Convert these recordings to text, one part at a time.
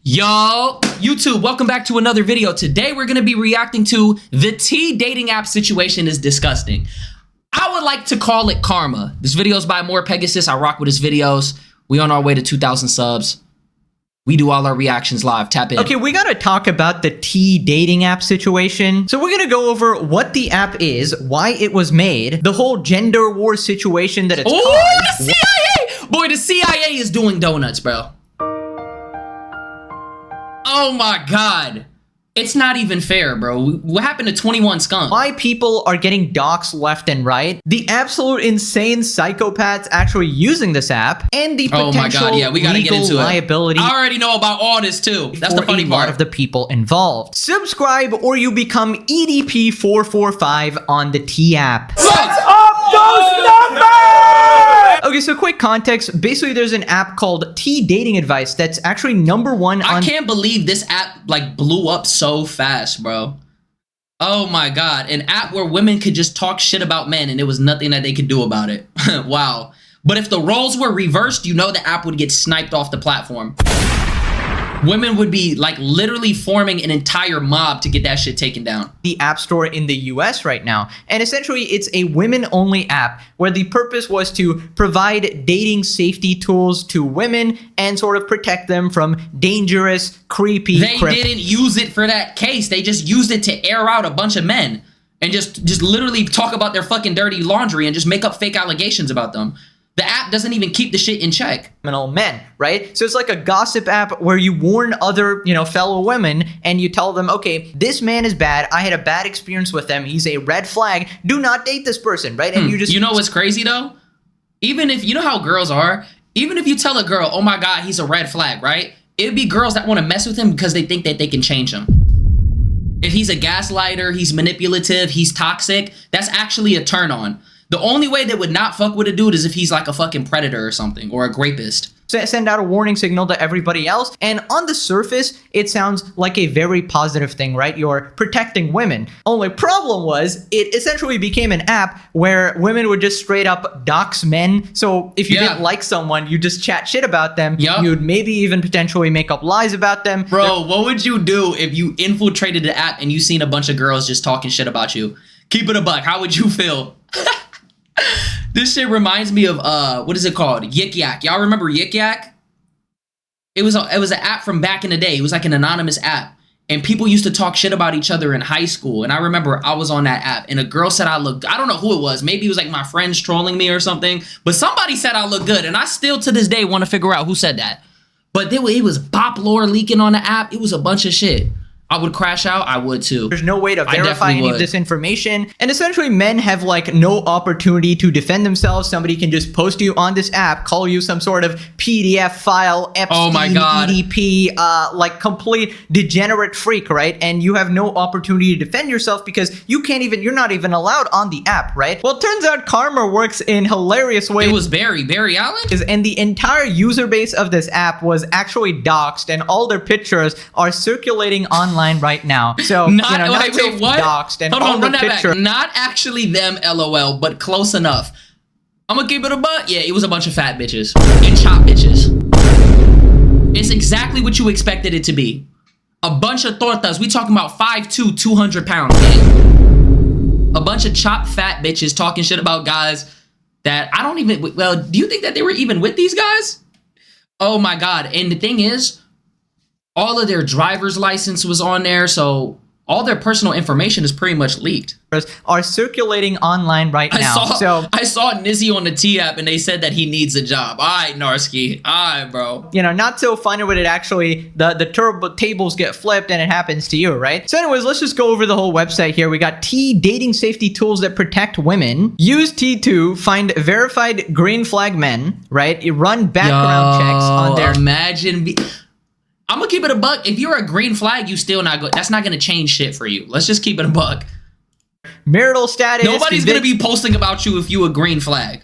Yo, YouTube, welcome back to another video. Today we're going to be reacting to the T dating app situation is disgusting. I would like to call it karma. This video is by More Pegasus. I rock with his videos. We on our way to 2,000 subs. We do all our reactions live. Tap in. Okay, we gotta talk about the T dating app situation. So we're gonna go over what the app is, why it was made, the whole gender war situation that it's caused. The CIA! Boy, the CIA is doing donuts, bro. Oh my God. It's not even fair, bro. What happened to 21 Skunk? Why people are getting doxxed left and right, the absolute insane psychopaths actually using this app, and the potential oh my God, yeah, we gotta legal get into liability. I already know about all this too. That's the funny for a part. lot of the people involved. Subscribe or you become EDP445 on the T app. Let's up those numbers! Okay, so quick context. Basically, there's an app called T Dating Advice that's actually #1 on... I can't believe this app like blew up so fast, bro. Oh my God. An app where women could just talk shit about men and there was nothing that they could do about it. Wow. But if the roles were reversed, you know the app would get sniped off the platform. Women would be like literally forming an entire mob to get that shit taken down. The App Store in the US right now. And essentially, it's a women-only app where the purpose was to provide dating safety tools to women and sort of protect them from dangerous, creepy... They didn't use it for that case. They just used it to air out a bunch of men and just literally talk about their fucking dirty laundry and just make up fake allegations about them. The app doesn't even keep the shit in check. Men, right? So it's like a gossip app where you warn other, fellow women and you tell them, okay, this man is bad. I had a bad experience with him. He's a red flag. Do not date this person, right? And you just... You know what's crazy though? Even if, you know how girls are? Even if you tell a girl, oh my God, he's a red flag, right? It'd be girls that want to mess with him because they think that they can change him. If he's a gaslighter, he's manipulative, he's toxic, that's actually a turn on. The only way they would not fuck with a dude is if he's like a fucking predator or something, or a rapist. Send out a warning signal to everybody else. And on the surface, it sounds like a very positive thing, right? You're protecting women. Only problem was, it essentially became an app where women would just straight up dox men. So if you didn't like someone, you just chat shit about them. You'd maybe even potentially make up lies about them. Bro, what would you do if you infiltrated the app and you seen a bunch of girls just talking shit about you? Keep it a buck. How would you feel? This shit reminds me of what is it called? Yik Yak. Y'all remember Yik Yak? It was an app from back in the day. It was like an anonymous app, and people used to talk shit about each other in high school. And I remember I was on that app, and a girl said I looked. I don't know who it was. Maybe it was like my friends trolling me or something. But somebody said I look good, and I still to this day want to figure out who said that. But it was bop lore leaking on the app. It was a bunch of shit. I would crash out. I would too. There's no way to verify any of this information. And essentially men have like no opportunity to defend themselves. Somebody can just post you on this app, call you some sort of PDF file, Epstein, oh my God. EDP, like complete degenerate freak, right? And you have no opportunity to defend yourself because you're not even allowed on the app, right? Well, it turns out karma works in hilarious ways. It was Barry Allen? And the entire user base of this app was actually doxxed, and all their pictures are circulating online right now. So, not wait, what? Doxxed and hold on, run that back. Not actually them, LOL, but close enough. I'm gonna keep it a butt. Yeah, it was a bunch of fat bitches and chop bitches. It's exactly what you expected it to be. A bunch of tortas. We talking about 5'2", 200 pounds, man. A bunch of chopped fat bitches talking shit about guys that I don't even, well, do you think that they were even with these guys? Oh my God. And the thing is, all of their driver's license was on there, so all their personal information is pretty much leaked. Are circulating online right now. I saw Nizzy on the T app and they said that he needs a job. All right, Narski. All right, bro. Not so fun when it actually, the turbo tables get flipped and it happens to you, right? So anyways, let's just go over the whole website here. We got T dating safety tools that protect women. Use T to find verified green flag men, right? You run background checks on their... I'm gonna keep it a buck. If you're a green flag, you still not good. That's not gonna change shit for you. Let's just keep it a buck. Marital status. Nobody's gonna be posting about you if you a green flag.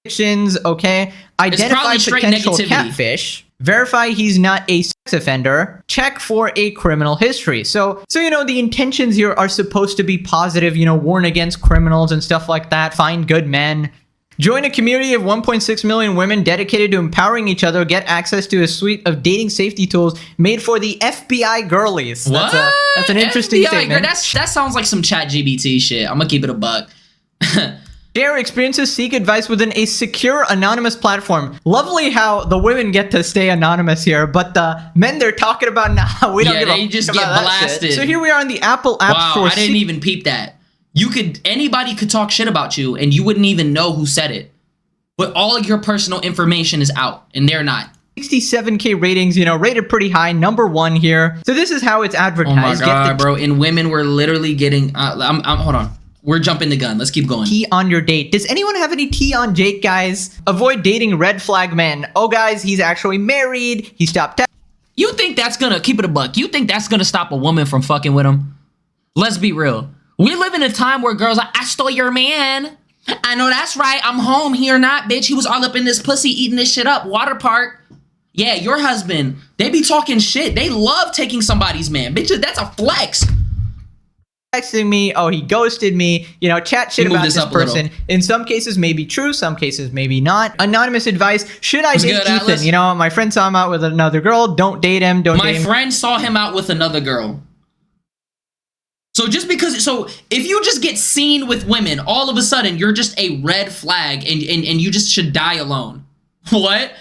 Okay. Identify potential catfish. Verify he's not a sex offender. Check for a criminal history. So the intentions here are supposed to be positive. Warn against criminals and stuff like that. Find good men. Join a community of 1.6 million women dedicated to empowering each other. Get access to a suite of dating safety tools made for the FBI girlies. What? That's an interesting FBI, statement. That sounds like some chat GBT shit. I'm gonna keep it a buck. Share experiences, seek advice within a secure, anonymous platform. Lovely how the women get to stay anonymous here, but the men they're talking about now, we don't give a they just fuck get about that blasted. shit. So here we are in the Apple App Wow, Store. I didn't even peep that. Anybody could talk shit about you, and you wouldn't even know who said it. But all of your personal information is out, and they're not. 67K ratings, rated pretty high, number 1 here. So this is how it's advertised. Oh my god, bro! And women were literally getting. Hold on. We're jumping the gun. Let's keep going. Tea on your date. Does anyone have any tea on Jake, guys? Avoid dating red flag men. Oh, guys, he's actually married. He stopped. You think that's gonna keep it a buck? You think that's gonna stop a woman from fucking with him? Let's be real. We live in a time where girls are, I stole your man. I know that's right. I'm home. He or not, bitch. He was all up in this pussy eating this shit up. Water park. Yeah, your husband. They be talking shit. They love taking somebody's man. Bitch, that's a flex. Texting me, oh, he ghosted me, chat shit about this person. In some cases, maybe true, some cases, maybe not. Anonymous advice, should I date Ethan? Atlas? My friend saw him out with another girl, don't date him, don't date him. My friend saw him out with another girl. So if you just get seen with women, all of a sudden, you're just a red flag and you just should die alone. What?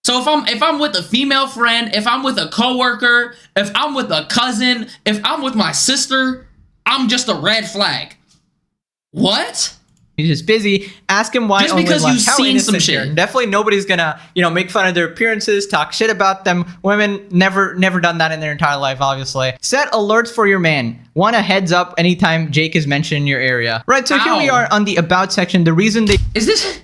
So if I'm with a female friend, if I'm with a coworker, if I'm with a cousin, if I'm with my sister, I'm just a red flag. What? He's just busy. Ask him why. Just only because lunch. you've How seen some innocent shit. here. Definitely nobody's gonna, make fun of their appearances, talk shit about them. Women never done that in their entire life, obviously. Set alerts for your man. Want a heads up anytime Jake is mentioned in your area. Right, so here we are on the About section. The reason they... Is this...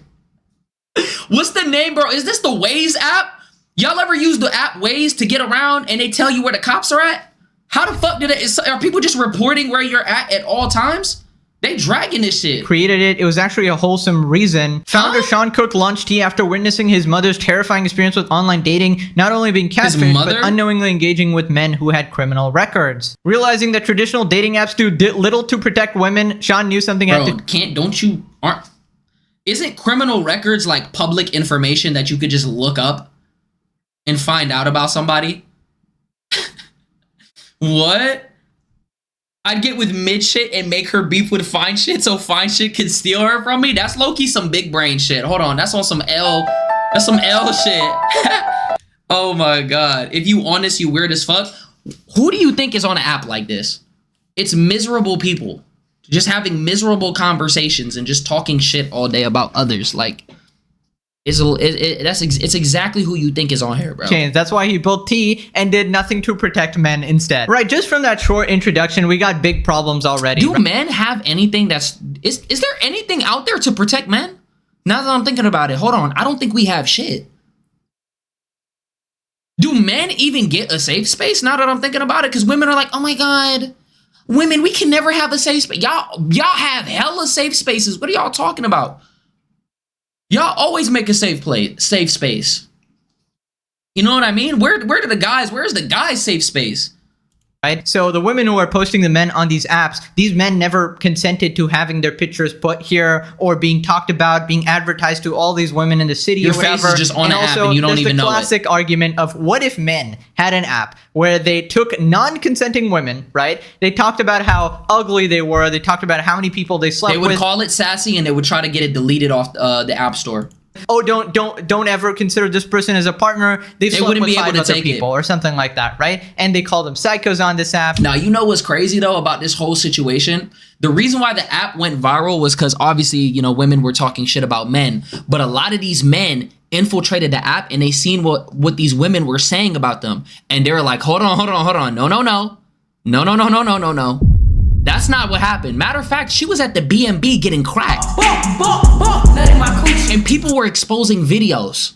What's the name, bro? Is this the Waze app? Y'all ever use the app Waze to get around and they tell you where the cops are at? How the fuck are people just reporting where you're at all times? They dragging this shit. Created it. It was actually a wholesome reason. Founder Sean Cook launched Tea after witnessing his mother's terrifying experience with online dating, not only being catfished, but unknowingly engaging with men who had criminal records. Realizing that traditional dating apps do little to protect women, Sean knew something had to... Isn't criminal records like public information that you could just look up and find out about somebody? What? I'd get with mid shit and make her beef with fine shit so fine shit could steal her from me? That's low-key some big brain shit. Hold on, that's on some L. That's some L shit. Oh my god. If you honest, you weird as fuck. Who do you think is on an app like this? It's miserable people. Just having miserable conversations and just talking shit all day about others. Like, it's exactly who you think is on here, bro. That's why he built Tea and did nothing to protect men instead. Right, just from that short introduction, we got big problems already. Do men have anything that's... Is there anything out there to protect men? Now that I'm thinking about it, hold on. I don't think we have shit. Do men even get a safe space now that I'm thinking about it? Because women are like, oh my god... Women, we can never have a safe space. Y'all have hella safe spaces. What are y'all talking about? Y'all always make a safe space. You know what I mean? Where's the guys' safe space? Right? So the women who are posting the men on these apps, these men never consented to having their pictures put here or being talked about, being advertised to all these women in the city or whatever. Your face is just on an app and you don't even know it. There's the classic argument of what if men had an app where they took non-consenting women, right? They talked about how ugly they were. They talked about how many people they slept with. They would call it sassy and they would try to get it deleted off the app store. Oh, don't ever consider this person as a partner. They wouldn't be able to take people or something like that, right? And they call them psychos on this app. Now, you know what's crazy though about this whole situation? The reason why the app went viral was because obviously, women were talking shit about men, but a lot of these men infiltrated the app and they seen what these women were saying about them, and they were like, hold on, no. That's not what happened. Matter of fact, she was at the B&B getting cracked. And people were exposing videos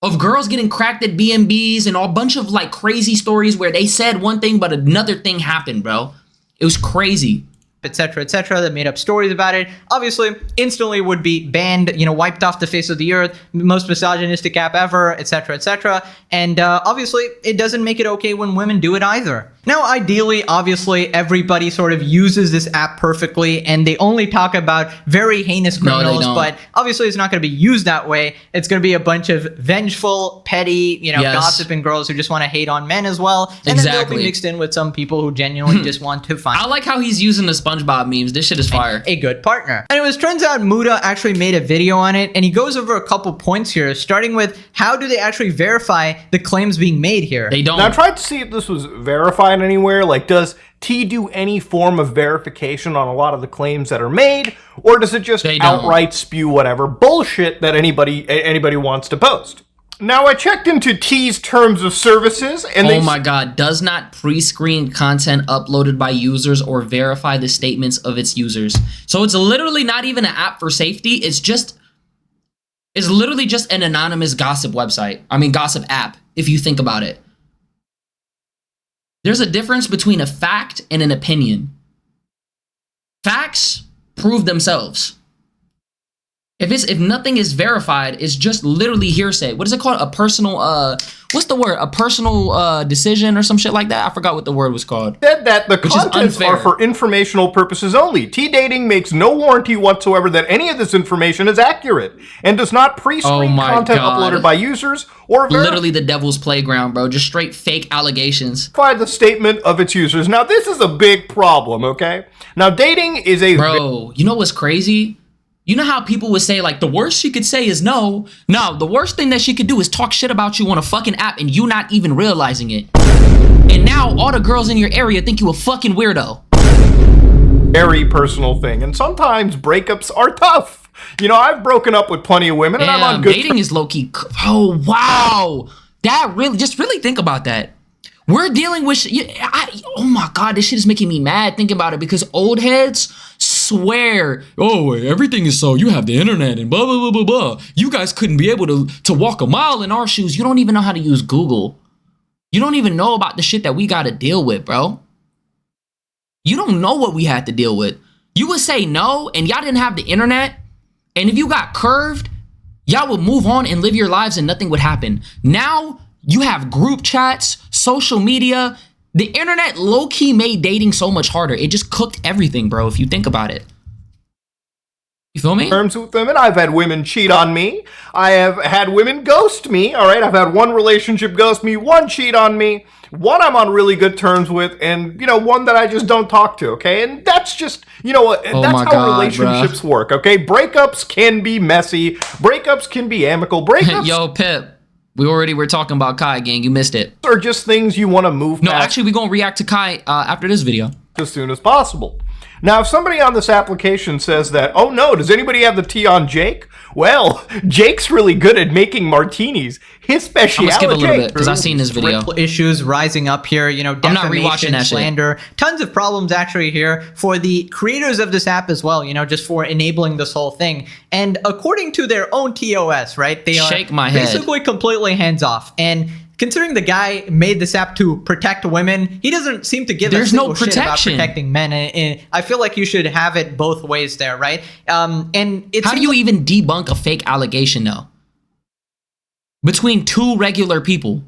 of girls getting cracked at B&Bs and a bunch of like crazy stories where they said one thing but another thing happened, bro. It was crazy. Etc. that made up stories about it. Obviously, instantly would be banned, wiped off the face of the earth, most misogynistic app ever, etc. And obviously, it doesn't make it okay when women do it either. Now, ideally, obviously, everybody sort of uses this app perfectly, and they only talk about very heinous criminals, but obviously it's not going to be used that way. It's going to be a bunch of vengeful, petty, gossiping girls who just want to hate on men as well. And then they'll be mixed in with some people who genuinely just want to find. I like how he's using the SpongeBob memes. This shit is fire. A good partner. Anyways, turns out Muda actually made a video on it, and he goes over a couple points here, starting with how do they actually verify the claims being made here? They don't. Now, I tried to see if this was verified anywhere. Like, does T do any form of verification on a lot of the claims that are made, or does it just outright spew whatever bullshit that anybody wants to post? Now, I checked into T's terms of services, and oh my god, does not pre-screen content uploaded by users or verify the statements of its users. So it's literally not even an app for safety. It's literally just an anonymous gossip gossip app, if you think about it. There's a difference between a fact and an opinion. Facts prove themselves. If nothing is verified, it's just literally hearsay. What is it called? A personal, what's the word? A personal decision or some shit like that? I forgot what the word was called. Said that the contents are for informational purposes only. T-Dating makes no warranty whatsoever that any of this information is accurate and does not pre-screen content uploaded by users or literally the devil's playground, bro. Just straight fake allegations. Verify the statement of its users. Now, this is a big problem, okay? Now, dating is a... Bro, you know what's crazy? You know how people would say, like, the worst she could say is no. No, the worst thing that she could do is talk shit about you on a fucking app and you not even realizing it. And now all the girls in your area think you a fucking weirdo. Very personal thing. And sometimes breakups are tough. You know, I've broken up with plenty of women and I'm on good dating is low-key. Oh, wow. That really, just really think about that. We're dealing with, oh my God, this shit is making me mad thinking about it because old heads swear, oh, everything is so, you have the internet and blah, blah, blah, blah, blah. You guys couldn't be able to walk a mile in our shoes. You don't even know how to use Google. You don't even know about the shit that we got to deal with, bro. You don't know what we had to deal with. You would say no and y'all didn't have the internet. And if you got curved, y'all would move on and live your lives and nothing would happen. Now, you have group chats, social media. The internet low-key made dating so much harder. It just cooked everything, bro, if you think about it. You feel me? Terms with women. I've had women cheat on me. I have had women ghost me, all right? I've had one relationship ghost me, one cheat on me, one I'm on really good terms with, and, one that I just don't talk to, okay? And that's just, that's how relationships work, okay? Breakups can be messy. Breakups can be amicable. Breakups... Yo, Pip. We already were talking about Kai, gang. You missed it. Or just things you want to move past. No, actually, we're going to react to Kai after this video. As soon as possible. Now, if somebody on this application says that, oh no, does anybody have the tea on Jake? Well, Jake's really good at making martinis. His specialty. I'm gonna skip a little bit because I've seen this video. Issues rising up here, defamation, slander, tons of problems actually here for the creators of this app as well, just for enabling this whole thing. And according to their own TOS, right, they are basically completely hands off. And considering the guy made this app to protect women, he doesn't seem to give a single shit about protecting men. And I feel like you should have it both ways there, right? And it's how do you even debunk a fake allegation, though? Between two regular people.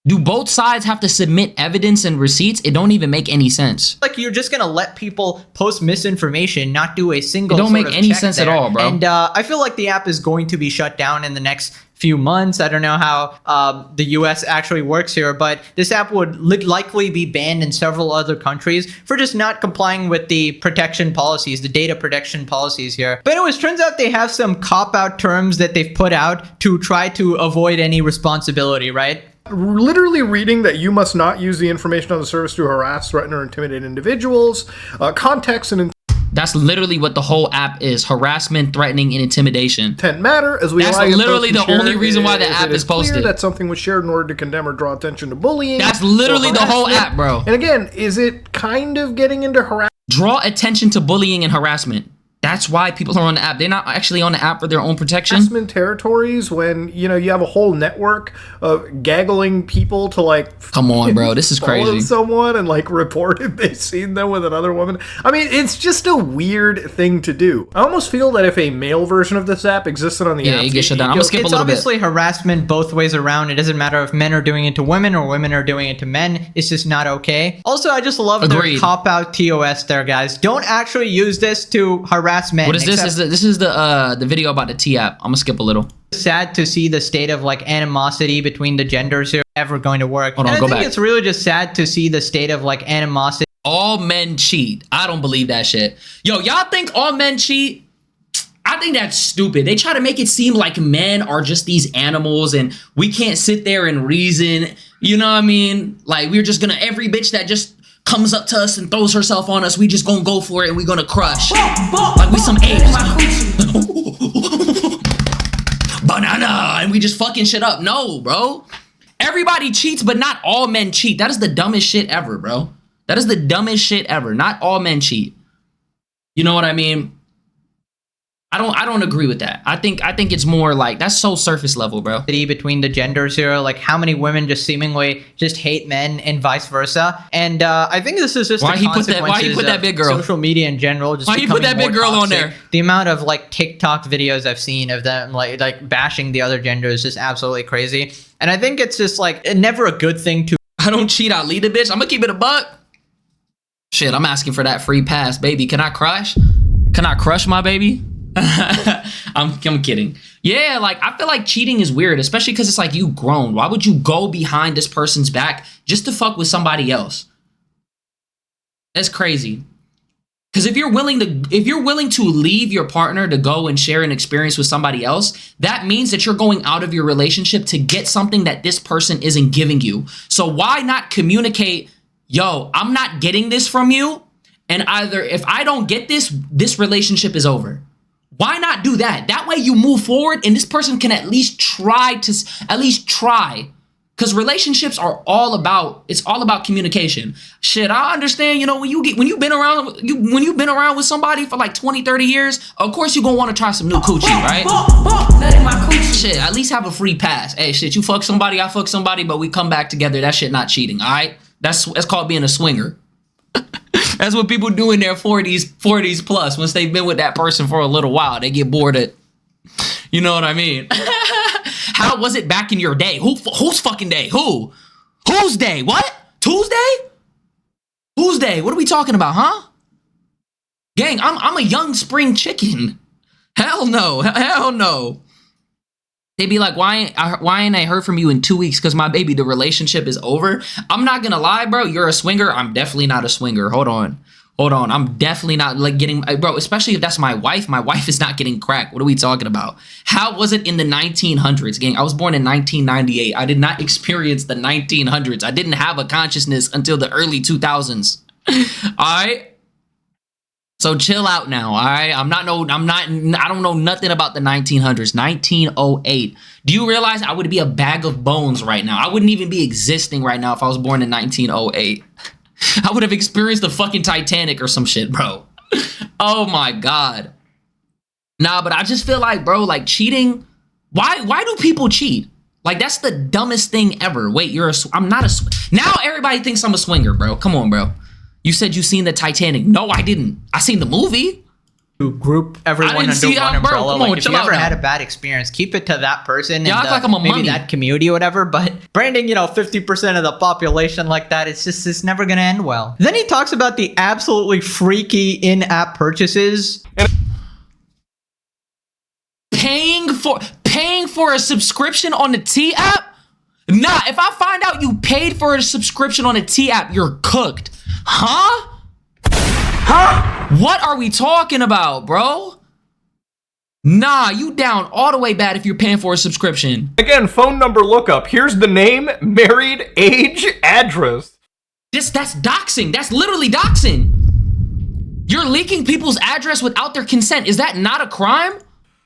Do both sides have to submit evidence and receipts? It don't even make any sense. Like you're just gonna let people post misinformation, not do a single. It don't make any sense at all, bro. And I feel like the app is going to be shut down in the next few months. I don't know how the US actually works here, but this app would likely be banned in several other countries for just not complying with the protection policies, the data protection policies here. But anyways, turns out they have some cop-out terms that they've put out to try to avoid any responsibility, right? Literally reading that you must not use the information on the service to harass, threaten, or intimidate individuals. Context and that's literally what the whole app is: harassment, threatening, and intimidation. Intent matter, as we. That's literally the only reason why the app is posted. That something was shared in order to condemn or draw attention to bullying. That's literally the whole app, bro. And again, is it kind of getting into harassment? Draw attention to bullying and harassment. That's why people are on the app. They're not actually on the app for their own protection. Harassment territories when, you know, you have a whole network of gaggling people to like Come on, bro. This is follow crazy. someone and like report if they've seen them with another woman. I mean, it's just a weird thing to do. I almost feel that if a male version of this app existed on the Yeah, app, you get shut down. I'm gonna skip a It's little bit. obviously harassment both ways around. It doesn't matter if men are doing it to women or women are doing it to men. It's just not okay. Also, I just love Agreed. the cop-out TOS there, guys. Don't actually use this to harass men. What is this? except- This is the video about the T app. I'm gonna skip a little. sad to see the state of like animosity between the genders here ever going to work. Hold on, and I go think back. it's really just sad to see the state of like animosity. All men cheat. I don't believe that shit. Yo, y'all think all men cheat? I think that's stupid. They try to make it seem like men are just these animals and we can't sit there and reason. You know what I mean? Like we're just gonna, every bitch that just comes up to us and throws herself on us, we just gonna go for it and we gonna crush. Like we some apes. Banana, and we just fucking shit up. No, bro. Everybody cheats, but not all men cheat. That is the dumbest shit ever, bro. That is the dumbest shit ever. Not all men cheat. You know what I mean? I don't agree with that. I think it's more like that's so surface level, bro. Between the genders here, like how many women just seemingly just hate men and vice versa. And I think this is just Why the he put that- why he consequences put that of big girl? social media in general. Just Why he put becoming that big more girl on toxic. there? The amount of like TikTok videos I've seen of them like bashing the other gender is just absolutely crazy. And I think it's just like never a good thing to. I don't cheat, I lead a bitch. I'm gonna keep it a buck. Shit, I'm asking for that free pass, baby. Can I crush? Can I crush my baby? I'm kidding. Yeah, like I feel like cheating is weird, especially because it's like you grown. Why would you go behind this person's back just to fuck with somebody else? That's crazy. Because if you're willing to leave your partner to go and share an experience with somebody else, that means that you're going out of your relationship to get something that this person isn't giving you. So why not communicate, yo, I'm not getting this from you, and either if I don't get this, this relationship is over. Why not do that? That way you move forward and this person can at least try. Because relationships are all about communication. Shit, I understand, you know, when you've been around with somebody for like 20, 30 years, of course you're gonna want to try some new coochie, right? Shit, at least have a free pass. Hey, shit, you fuck somebody, I fuck somebody, but we come back together. That shit not cheating, all right? That's called being a swinger. That's what people do in their 40s plus. Once they've been with that person for a little while, they get bored of, you know what I mean? How was it back in your day? Whose fucking day? Whose day? What? Tuesday? Whose day? What are we talking about, huh? Gang, I'm a young spring chicken. Hell no. Hell no. They be like, why ain't I heard from you in 2 weeks? Because my baby, the relationship is over. I'm not gonna lie, bro. You're a swinger. I'm definitely not a swinger. Hold on. I'm definitely not like getting, bro, especially if that's my wife. My wife is not getting crack. What are we talking about? How was it in the 1900s, gang? I was born in 1998. I did not experience the 1900s. I didn't have a consciousness until the early 2000s. All right. So chill out now, all right? I don't know nothing about the 1900s. 1908. Do you realize I would be a bag of bones right now? I wouldn't even be existing right now if I was born in 1908. I would have experienced the fucking Titanic or some shit, bro. Oh my God. Nah, but I just feel like, bro, like cheating. Why do people cheat? Like that's the dumbest thing ever. Wait, I'm not a, now everybody thinks I'm a swinger, bro. Come on, bro. You said you seen the Titanic. No, I didn't. I seen the movie. To group everyone under one umbrella. Like if you ever had a bad experience, keep it to that person. Yeah, and I feel like I'm a maybe mummy. that community or whatever. But branding, 50% of the population like that, it's never gonna end well. Then he talks about the absolutely freaky in-app purchases. Paying for a subscription on the T app? Nah, if I find out you paid for a subscription on a T app, you're cooked. Huh? What are we talking about, bro? Nah, you down all the way bad if you're paying for a subscription. Again, phone number lookup. Here's the name, married, age, address. That's doxing. That's literally doxing. You're leaking people's address without their consent. Is that not a crime?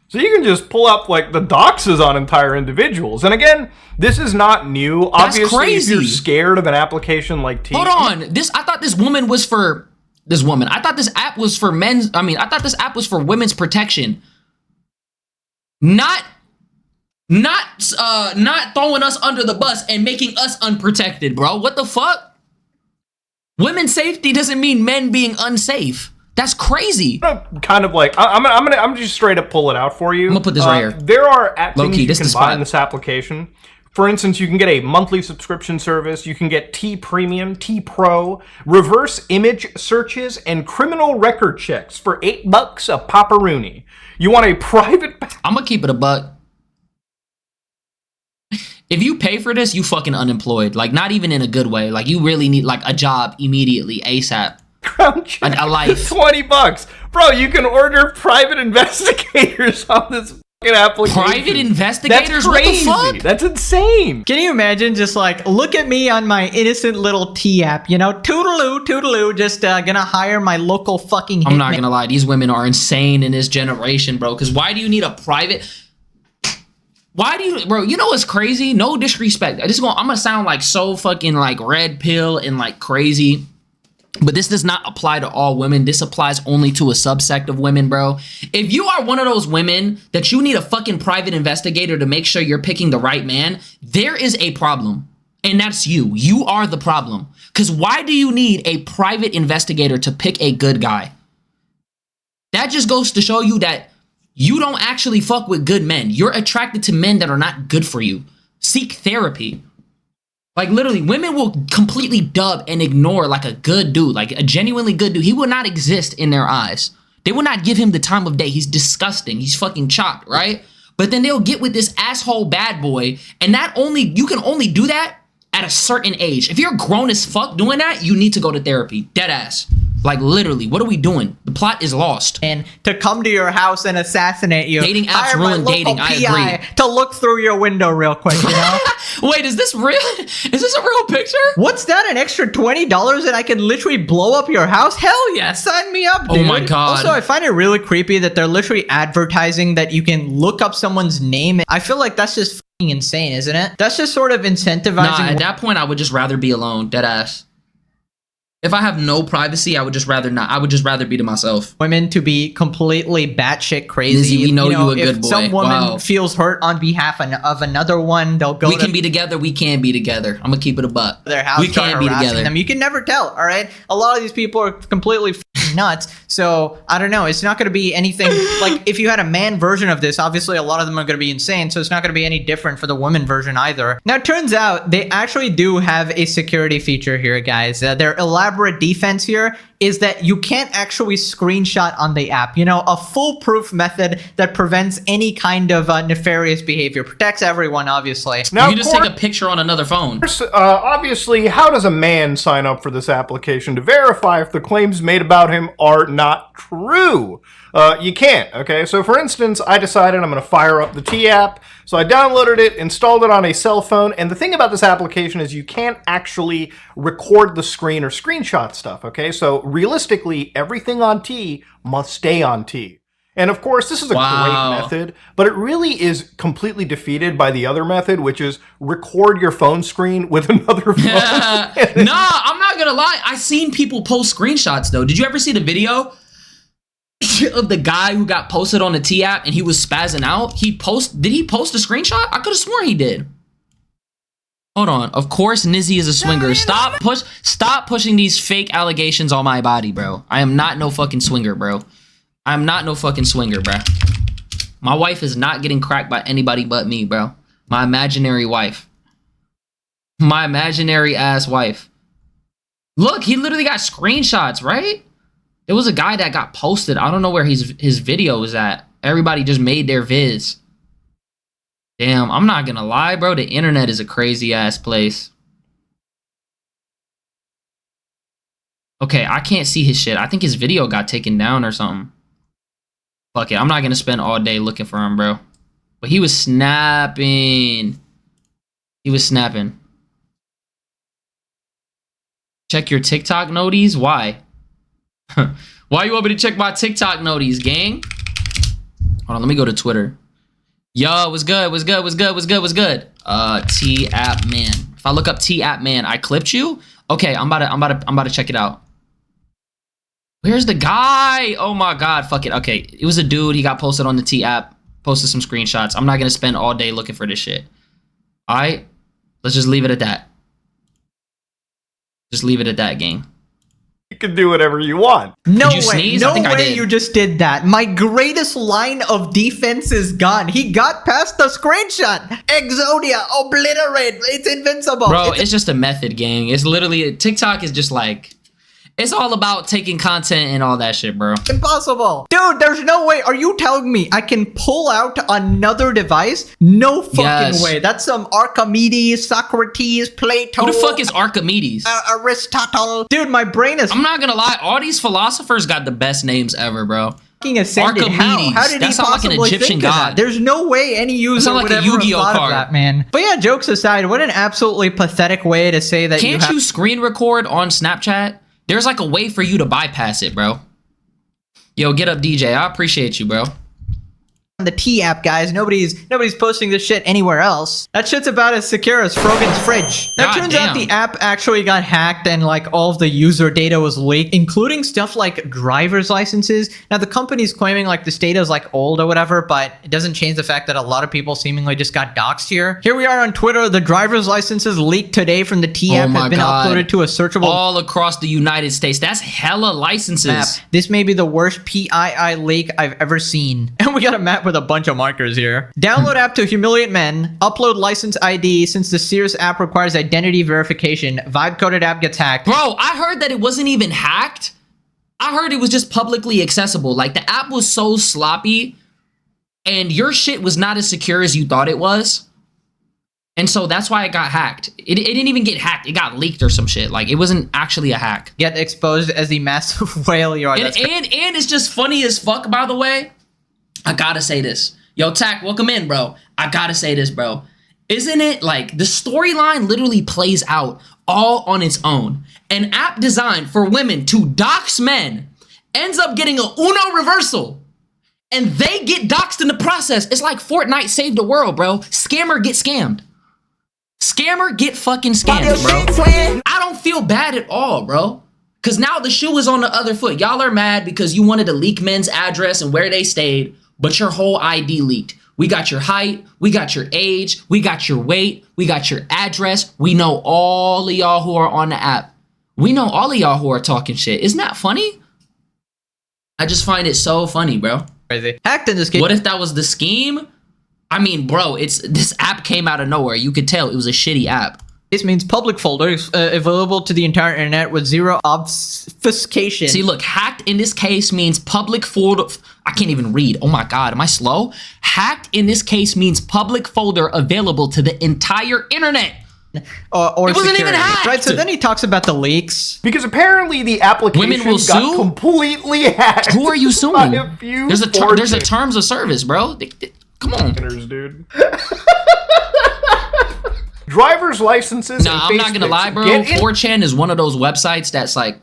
So you can just pull up like the doxes on entire individuals. And again, this is not new. That's Obviously, crazy. if you're scared of an application like T. Hold on. I thought this woman was for this woman. I thought this app was for men's. I mean, I thought this app was for women's protection. Not throwing us under the bus and making us unprotected, bro. What the fuck? Women's safety doesn't mean men being unsafe. That's crazy. Kind of like I'm gonna just straight up pull it out for you. I'm gonna put this right here. There are things Low-key, you this can is buy spot. in this application. For instance, you can get a monthly subscription service. You can get T Premium, T Pro, reverse image searches, and criminal record checks for $8 a paparoony. You want a private? I'm gonna keep it a buck. If you pay for this, you fucking unemployed. Like, not even in a good way. Like, you really need like a job immediately, ASAP. A life. $20, bro. You can order private investigators on this fucking application. Private investigators? That's crazy. What the fuck? That's insane. Can you imagine just like, look at me on my innocent little T app, you know, toodaloo, just gonna hire my local fucking hitman. I'm not gonna lie, these women are insane in this generation, bro. Because why do you need a private? Why do you, bro? You know what's crazy? No disrespect. I'm gonna sound like so fucking like red pill and like crazy, but this does not apply to all women. This applies only to a subsect of women, bro. If you are one of those women that you need a fucking private investigator to make sure you're picking the right man, there is a problem, and that's you. You are the problem. Because why do you need a private investigator to pick a good guy? That just goes to show you that you don't actually fuck with good men. You're attracted to men that are not good for you. Seek therapy. Like, literally, women will completely dub and ignore like a good dude, like a genuinely good dude. He will not exist in their eyes. They will not give him the time of day. He's disgusting. He's fucking chopped, right? But then they'll get with this asshole bad boy, and you can only do that at a certain age. If you're grown as fuck doing that, you need to go to therapy. Dead ass. Like, literally, what are we doing? The plot is lost. And to come to your house and assassinate you. Dating apps hire my ruin local dating, I PI agree. to look through your window real quick, you know? Wait, is this real? Is this a real picture? What's that? An extra $20 and I can literally blow up your house? Hell yeah, sign me up, dude. Oh my God. Also, I find it really creepy that they're literally advertising that you can look up someone's name. I feel like that's just fucking insane, isn't it? That's just sort of incentivizing. Nah, at that point, I would just rather be alone. Dead ass. If I have no privacy, I would just rather not. I would just rather be to myself. Women to be completely batshit crazy. Nizzy, we know you a good if boy. some woman Wow. feels hurt on behalf of another one, they'll go We can be together. We can be together. I'm gonna keep it a buck. their house. We start can be harassing together. them. You can never tell. All right, a lot of these people are completely nuts. So I don't know. It's not going to be anything like if you had a man version of this. Obviously, a lot of them are going to be insane. So it's not going to be any different for the woman version either. Now, it turns out they actually do have a security feature here, guys. Their elaborate defense here is that you can't actually screenshot on the app. You know, a foolproof method that prevents any kind of nefarious behavior. Protects everyone, obviously. Now, You can just take a picture on another phone. obviously, how does a man sign up for this application to verify if the claims made about him are not true? You can't, okay? So, for instance, I decided I'm going to fire up the T app. So I downloaded it, installed it on a cell phone, and the thing about this application is you can't actually record the screen or screenshot stuff, okay? So, realistically, everything on T must stay on T. And of course, this is a great method, but it really is completely defeated by the other method, which is record your phone screen with another phone. Nah, I'm not gonna lie. I seen people post screenshots though. Did you ever see the video of the guy who got posted on the T app and he was spazzing out? Did he post a screenshot? I could have sworn he did. Hold on. Of course, Nizzy is a swinger. Stop pushing these fake allegations on my body, bro. I am not no fucking swinger, bro. I'm not no fucking swinger, bro. My wife is not getting cracked by anybody but me, bro. My imaginary wife. My imaginary ass wife. Look, he literally got screenshots, right? There was a guy that got posted. I don't know where his video is at. Everybody just made their vids. Damn, I'm not gonna lie, bro. The internet is a crazy ass place. Okay, I can't see his shit. I think his video got taken down or something. Fuck it, I'm not gonna spend all day looking for him, bro. But he was snapping. He was snapping. Check your TikTok noties? Why? Why you want me to check my TikTok noties, gang? Hold on, let me go to Twitter. Yo, what's good? What's good? What's good? What's good? What's good? T app man. If I look up T app man, I clipped you. Okay, I'm about to check it out. Where's the guy? Oh my god, fuck it. Okay, it was a dude. He got posted on the T app. Posted some screenshots. I'm not gonna spend all day looking for this shit. All right, let's just leave it at that. Just leave it at that, gang. You can do whatever you want. No Did you way, sneeze? I no think I way did. you just did that. My greatest line of defense is gone. He got past the screenshot. Exodia, obliterate, it's invincible. Bro, it's just a method, gang. It's literally, TikTok is just like, it's all about taking content and all that shit, bro. Impossible. Dude, there's no way. Are you telling me I can pull out another device? No fucking Yes. way. That's some Archimedes, Socrates, Plato. Who the fuck is Archimedes? Aristotle? Dude, my brain is I'm not gonna lie, all these philosophers got the best names ever, bro. fucking ascended. Archimedes. How did That he sound like an possibly Egyptian think of god. that? There's no way any user sound like would a ever have Yu-Gi-Oh thought card. of that, man. But yeah, jokes aside, what an absolutely pathetic way to say that Can't you have you screen record on Snapchat? There's like a way for you to bypass it, bro. Yo, get up, DJ. I appreciate you, bro. the T app, guys. Nobody's posting this shit anywhere else. That shit's about as secure as Frogan's fridge. Now, God turns out damn. the app actually got hacked and like all of the user data was leaked, including stuff like driver's licenses. Now, the company's claiming like this data is like old or whatever, but it doesn't change the fact that a lot of people seemingly just got doxxed here. Here we are on Twitter. The driver's licenses leaked today from the T app Oh my have been God. uploaded to a searchable All across the United States. That's hella licenses. map. This may be the worst PII leak I've ever seen. And we got a map with a bunch of markers here. Download app to humiliate men. Upload license ID since the Sears app requires identity verification. Vibe coded app gets hacked. Bro, I heard that it wasn't even hacked. I heard it was just publicly accessible. Like, the app was so sloppy and your shit was not as secure as you thought it was. And so that's why it got hacked. It didn't even get hacked. It got leaked or some shit. Like, it wasn't actually a hack. Get exposed as the massive whale you are. And, That's and it's just funny as fuck, by the way. I gotta say this. Yo, Tack, welcome in, bro. I gotta say this, bro. Isn't it like the storyline literally plays out all on its own? An app designed for women to dox men ends up getting a Uno reversal. And they get doxed in the process. It's like Fortnite saved the world, bro. Scammer get scammed. Scammer get fucking scammed, bro. I don't feel bad at all, bro. Because now the shoe is on the other foot. Y'all are mad because you wanted to leak men's address and where they stayed, but your whole ID leaked. We got your height, we got your age, we got your weight, we got your address. We know all of y'all who are on the app. We know all of y'all who are talking shit. Isn't that funny? I just find it so funny, bro. crazy. Hacked in this case. What if that was the scheme? I mean, bro, this app came out of nowhere. You could tell it was a shitty app. This means public folders available to the entire internet with zero obfuscation. See, look, hacked in this case means public folder. I can't even read. Oh my God, am I slow? Hacked in this case means public folder available to the entire internet. or It wasn't even security. hacked! Right, so then he talks about the leaks. Because apparently the application Women will got sue? completely hacked. Who are you suing? by a few There's a fortunate terms of service, bro. Come on. sinners, dude. Driver's licenses. Nah, and I'm not gonna Facebooks. lie, bro. Get in- 4chan is one of those websites that's like,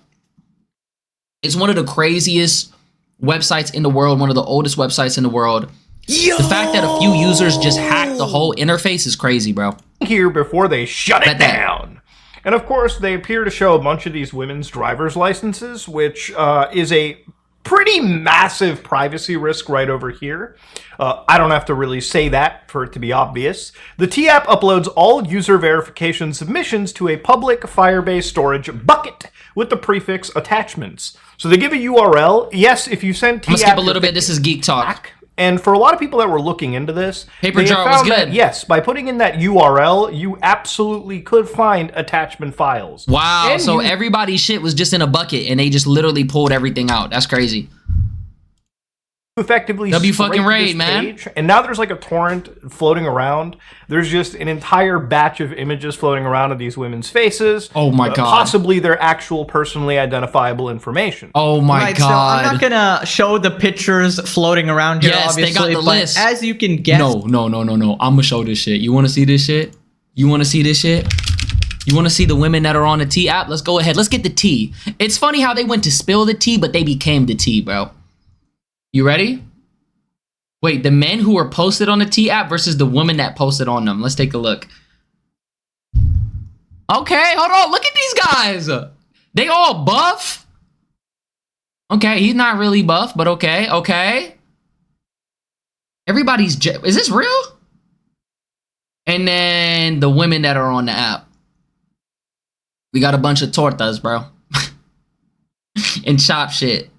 it's one of the craziest websites in the world, one of the oldest websites in the world. The fact that a few users just hacked the whole interface is crazy, bro. here before they shut it Bet that. down. And of course, they appear to show a bunch of these women's driver's licenses, which is a pretty massive privacy risk right over here. I don't have to really say that for it to be obvious. The T-App uploads all user verification submissions to a public Firebase storage bucket with the prefix attachments. So they give a URL. Yes, if you send T-App... I'm gonna skip a little bit. This is Geek Talk. And for a lot of people that were looking into this, Paper they have Jar was found that, good. yes, by putting in that URL, you absolutely could find attachment files. Wow, And so you everybody's shit was just in a bucket and they just literally pulled everything out. That's crazy. effectively W fucking scrape raid, this man. page, and now there's like a torrent floating around. There's just an entire batch of images floating around of these women's faces. Oh my God. Possibly their actual personally identifiable information. Oh my Right, so God. I'm not gonna show the pictures floating around here, Yes, they obviously, got the but list. as you can guess, No. I'm gonna show this shit. You wanna see this shit? You wanna see this shit? You wanna see the women that are on the T app? Let's go ahead. Let's get the tea. It's funny how they went to spill the tea, but they became the tea, bro. You ready? Wait, the men who were posted on the T app versus the women that posted on them. Let's take a look. Okay, hold on. Look at these guys. They all buff. Okay, he's not really buff, but okay, okay. Everybody's... Is this real? And then the women that are on the app. We got a bunch of tortas, bro. And chop shit.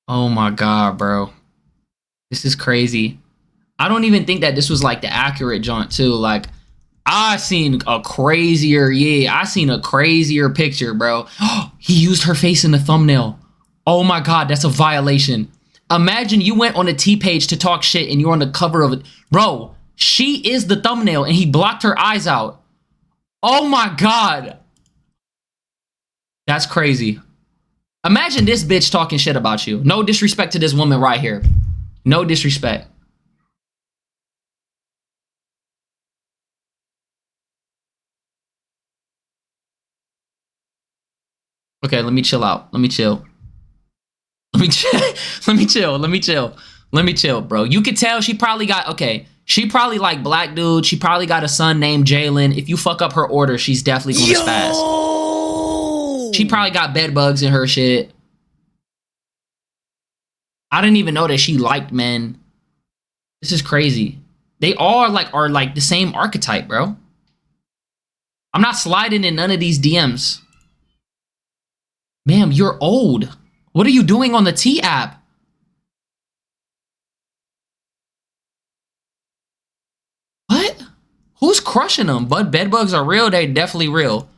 Oh my god, bro. This is crazy. I don't even think that this was like the accurate jaunt too. Like, I seen a crazier, I seen a crazier picture, bro. He used her face in the thumbnail. Oh my god, that's a violation. Imagine you went on a T page to talk shit and you're on the cover of it. Bro, she is the thumbnail and he blocked her eyes out. Oh my god. That's crazy. Imagine this bitch talking shit about you. No disrespect to this woman right here. No disrespect. Okay, let me chill out. Let me chill. Let me chill. Let me chill. Let me chill. Let me chill, bro. You could tell she probably got, okay, she probably like black dude. She probably got a son named Jalen. If you fuck up her order, she's definitely gonna spaz. She probably got bed bugs in her shit. I didn't even know that she liked men. This is crazy. They all are like the same archetype, bro. I'm not sliding in none of these DMs. Ma'am, you're old. What are you doing on the T app? What? Who's crushing them? But bedbugs are real. They definitely real.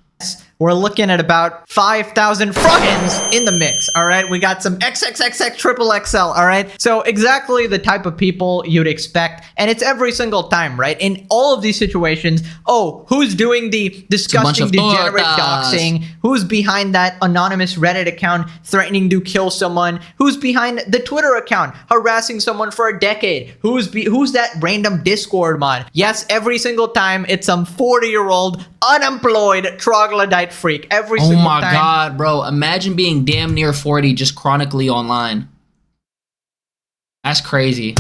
We're looking at about 5,000 froggens in the mix, all right? We got some XXXX triple XL, all right? So exactly the type of people you'd expect, and it's every single time, right? In all of these situations, oh, who's doing the disgusting, degenerate doxing? Who's behind that anonymous Reddit account threatening to kill someone? Who's behind the Twitter account harassing someone for a decade? Who's that random Discord mod? Yes, every single time, it's some 40-year-old unemployed troglodyte freak every single time. Oh my god, bro. Imagine being damn near 40 just chronically online. That's crazy.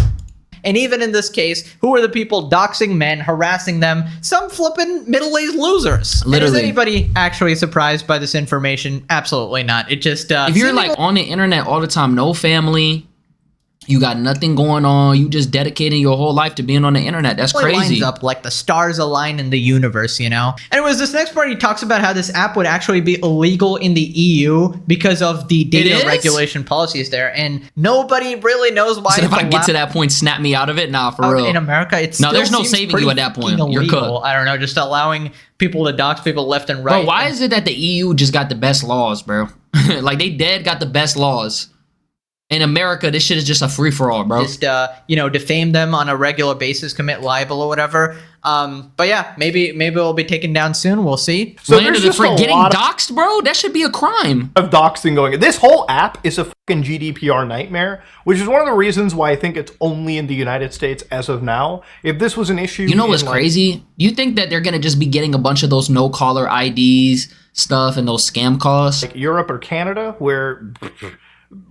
And even in this case, who are the people doxing men, harassing them? Some flippin' middle-aged losers. Literally. And is anybody actually surprised by this information? Absolutely not. It just if you're like on the internet all the time, no family, you got nothing going on, you just dedicating your whole life to being on the internet. That's crazy. Lines up like the stars align in the universe, you know? Anyways, this next part, he talks about how this app would actually be illegal in the EU because of the data regulation policies there, and nobody really knows why. So if I get to that point, snap me out of it? Nah, for real. In America, it's no, there's no saving you at that point. You're cooked. I don't know, just allowing people to dox people left and right. Bro, why is it that the EU just got the best laws, bro? Like, they dead got the best laws. In America, this shit is just a free-for-all, bro. Just, defame them on a regular basis, commit libel or whatever. But yeah, maybe it'll be taken down soon. We'll see. So Land of the free. Getting doxxed, bro? That should be a crime. Of doxing going. This whole app is a fucking GDPR nightmare, which is one of the reasons why I think it's only in the United States as of now. If this was an issue... You know what's crazy? You think that they're going to just be getting a bunch of those no-caller IDs stuff and those scam calls? Like Europe or Canada, where...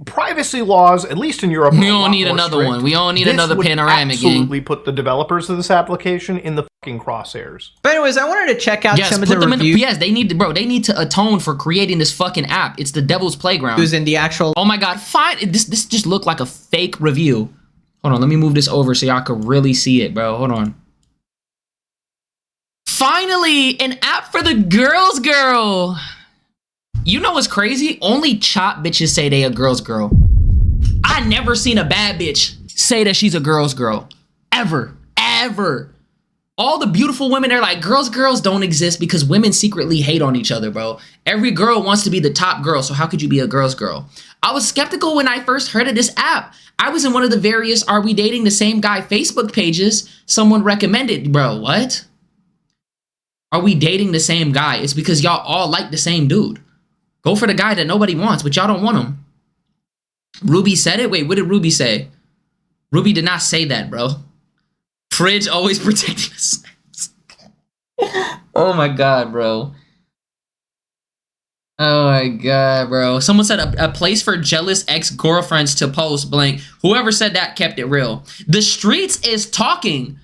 privacy laws, at least in Europe, we don't need another one. We don't need another panoramic. Absolutely, put the developers of this application in the fucking crosshairs. But anyways, I wanted to check out some of the reviews. Yes, they need to, bro. They need to atone for creating this fucking app. It's the devil's playground. Who's in the actual? Oh my god, fine. This just looked like a fake review. Hold on, let me move this over so y'all can really see it, bro. Hold on. Finally, an app for the girl. You know what's crazy? Only chop bitches say they a girl's girl. I never seen a bad bitch say that she's a girl's girl. Ever. All the beautiful women, they're like, girls don't exist because women secretly hate on each other, bro. Every girl wants to be the top girl, so how could you be a girl's girl? I was skeptical when I first heard of this app. I was in one of the various Are We Dating the Same Guy Facebook pages someone recommended. Bro, what? Are we dating the same guy? It's because y'all all like the same dude. Go for the guy that nobody wants, but y'all don't want him. Ruby said it? Wait, what did Ruby say? Ruby did not say that, bro. Fridge always protecting us. Oh my god, bro. Oh my god, bro. Someone said a place for jealous ex-girlfriends to post blank. Whoever said that kept it real. The streets is talking.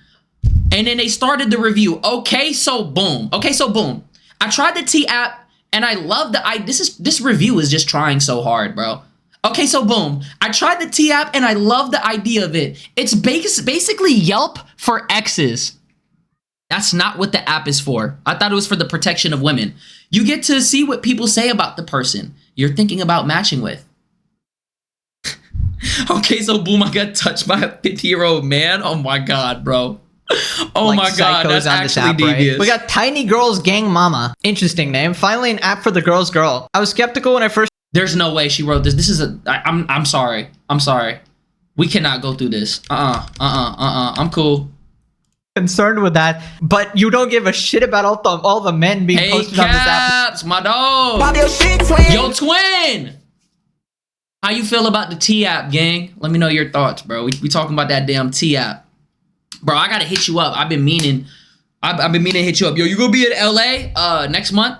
And then they started the review. Okay, so boom. I tried the T app. And I love this review is just trying so hard, bro. Okay, so boom. I tried the T app and I love the idea of it. It's basically Yelp for exes. That's not what the app is for. I thought it was for the protection of women. You get to see what people say about the person you're thinking about matching with. Okay, so boom, I got touched by a 50-year-old man. Oh my God, bro. Oh my God, that's actually devious. Right? We got Tiny Girls Gang Mama. Interesting name. Finally an app for the girl's girl. I was skeptical when I first... There's no way she wrote this. This is I'm sorry. I'm sorry. We cannot go through this. I'm cool. Concerned with that, but you don't give a shit about all the men being posted on this app. Caps, my dog. Yo, twin. How you feel about the T app, gang? Let me know your thoughts, bro. We talking about that damn T app. Bro, I gotta hit you up. I've been meaning to hit you up. Yo, you gonna be in LA next month?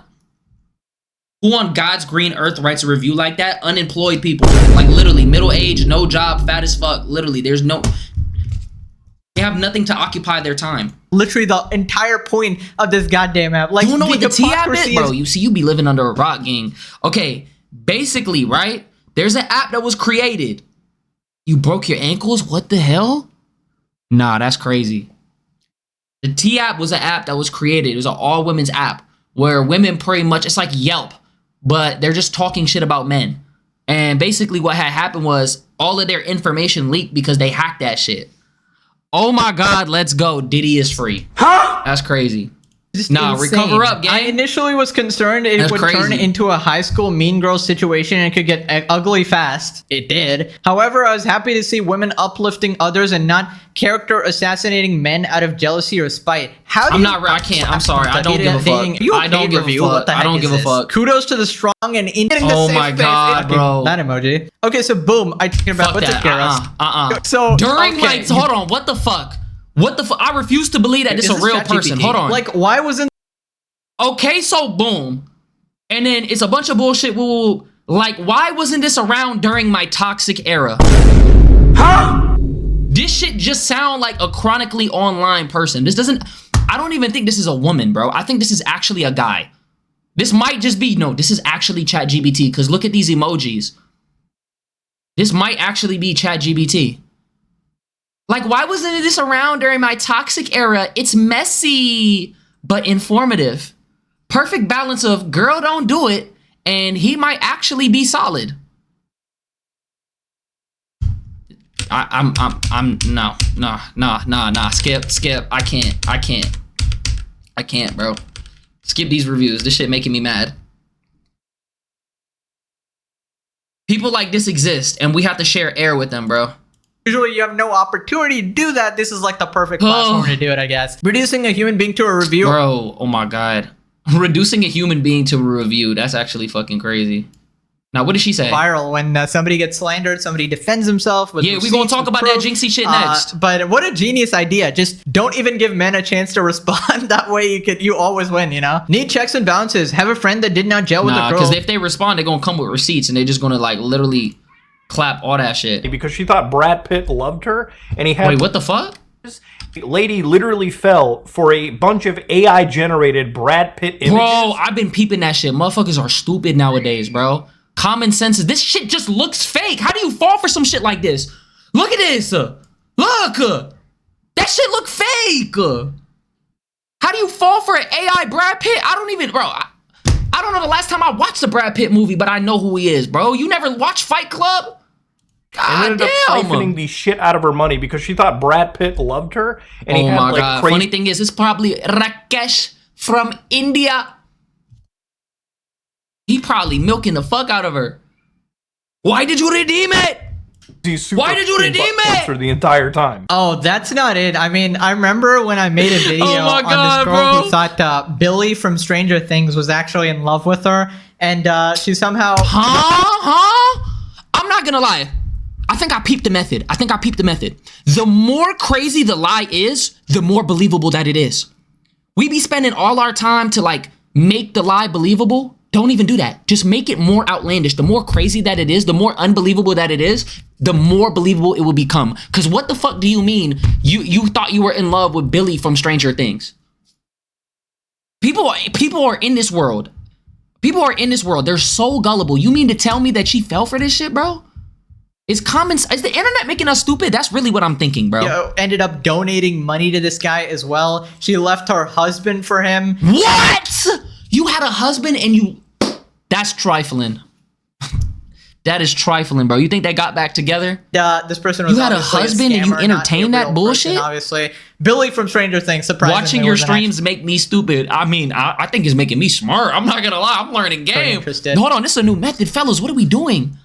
Who on God's green earth writes a review like that? Unemployed people. Like literally middle age, no job, fat as fuck. Literally, they have nothing to occupy their time. Literally the entire point of this goddamn app. Like, you don't know what the T app is? Bro, you be living under a rock, gang. Okay, basically, right? There's an app that was created. You broke your ankles? What the hell? Nah, that's crazy. The T app was an app that was created. It was an all women's app where women pretty much, it's like Yelp, but they're just talking shit about men. And basically what had happened was all of their information leaked because they hacked that shit. Oh my God, let's go. Diddy is free. Huh? That's crazy. Nah, insane. Recover up, gang. I initially was concerned it would turn into a high school mean girl situation and it could get ugly fast. It did. However, I was happy to see women uplifting others and not character assassinating men out of jealousy or spite. I can't. I'm sorry. I don't give a fuck. I don't give a fuck. I don't give a fuck. Kudos to the strong and oh my God, bro. That emoji. Okay, so boom. I talking about what's it, So during like, hold on. What the fuck? What the fuck? I refuse to believe that this is a real person. Hold on. Like, why wasn't... Okay, so boom. And then it's a bunch of bullshit. Like, why wasn't this around during my toxic era? Huh? This shit just sound like a chronically online person. I don't even think this is a woman, bro. I think this is actually a guy. This might just be, no, this is actually ChatGPT, because look at these emojis. This might actually be ChatGPT. Like, why wasn't this around during my toxic era? It's messy, but informative. Perfect balance of girl don't do it, and he might actually be solid. No. Skip. I can't, bro. Skip these reviews. This shit making me mad. People like this exist, and we have to share air with them, bro. Usually you have no opportunity to do that. This is like the perfect platform to do it, I guess. Reducing a human being to a review. Bro, oh my God. Reducing a human being to a review. That's actually fucking crazy. Now, what did she say? Viral when somebody gets slandered, somebody defends himself. With we're going to talk about that jinxie shit next. But what a genius idea. Just don't even give men a chance to respond. That way you always win, you know? Need checks and balances. Have a friend that did not gel with a girl. Because if they respond, they're going to come with receipts and they're just going to like literally clap all that shit. Because she thought Brad Pitt loved her and he had... Wait, what the fuck? Lady literally fell for a bunch of AI generated Brad Pitt images. Bro, I've been peeping that shit. Motherfuckers are stupid nowadays, bro. Common sense is this shit just looks fake. How do you fall for some shit like this? Look at this. Look. That shit look fake. How do you fall for an AI Brad Pitt? I don't even, bro. I don't know the last time I watched a Brad Pitt movie, but I know who he is, bro. You never watched Fight Club? God ended up siphoning the shit out of her money because she thought Brad Pitt loved her. And he had, like, God. Funny thing is, it's probably Rakesh from India. He probably milking the fuck out of her. Why did you redeem it? Why did you redeem it? For the entire time. Oh, that's not it. I mean, I remember when I made a video on this girl who thought Billy from Stranger Things was actually in love with her, and she somehow... I'm not gonna lie. I think I peeped the method. The more crazy the lie is, the more believable that it is. We be spending all our time to like make the lie believable. Don't even do that. Just make it more outlandish. The more crazy that it is, the more unbelievable that it is, the more believable it will become. Because what the fuck do you mean you thought you were in love with Billy from Stranger Things? People are in this world People are in this world. They're so gullible. You mean to tell me that she fell for this shit, bro? Is the internet making us stupid? That's really what I'm thinking, bro. Yo, ended up donating money to this guy as well. She left her husband for him. What? You had a husband and you... That's trifling. That is trifling, bro. You think they got back together? This person was You had a obviously husband and you scammer, not entertained a that real bullshit? person, obviously. Billy from Stranger Things, surprisingly. Watching your was an streams make me stupid. I mean, I think it's making me smart. I'm not gonna lie. I'm learning game. interested. Hold on, this is a new method. Fellas, what are we doing?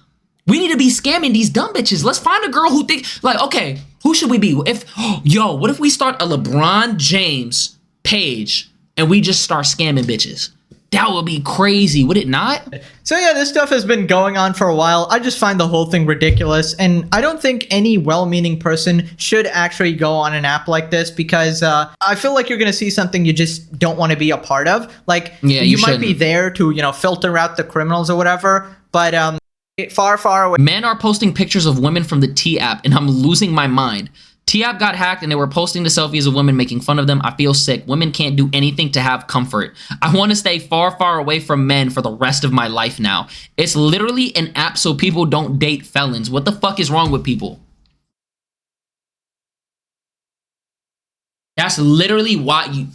We need to be scamming these dumb bitches. Let's find a girl who thinks, like, okay, who should we be? What if we start a LeBron James page and we just start scamming bitches? That would be crazy, would it not? So yeah, this stuff has been going on for a while. I just find the whole thing ridiculous, and I don't think any well-meaning person should actually go on an app like this, because I feel like you're gonna see something you just don't want to be a part of. Like, yeah, you might be shouldn't. there to, you know, filter out the criminals or whatever, but far away. Men are posting pictures of women from the T app, and I'm losing my mind. T app got hacked, and they were posting the selfies of women making fun of them. I feel sick. Women can't do anything to have comfort. I want to stay far away from men for the rest of my life now. It's literally an app so people don't date felons. What the fuck is wrong with people? That's literally why you...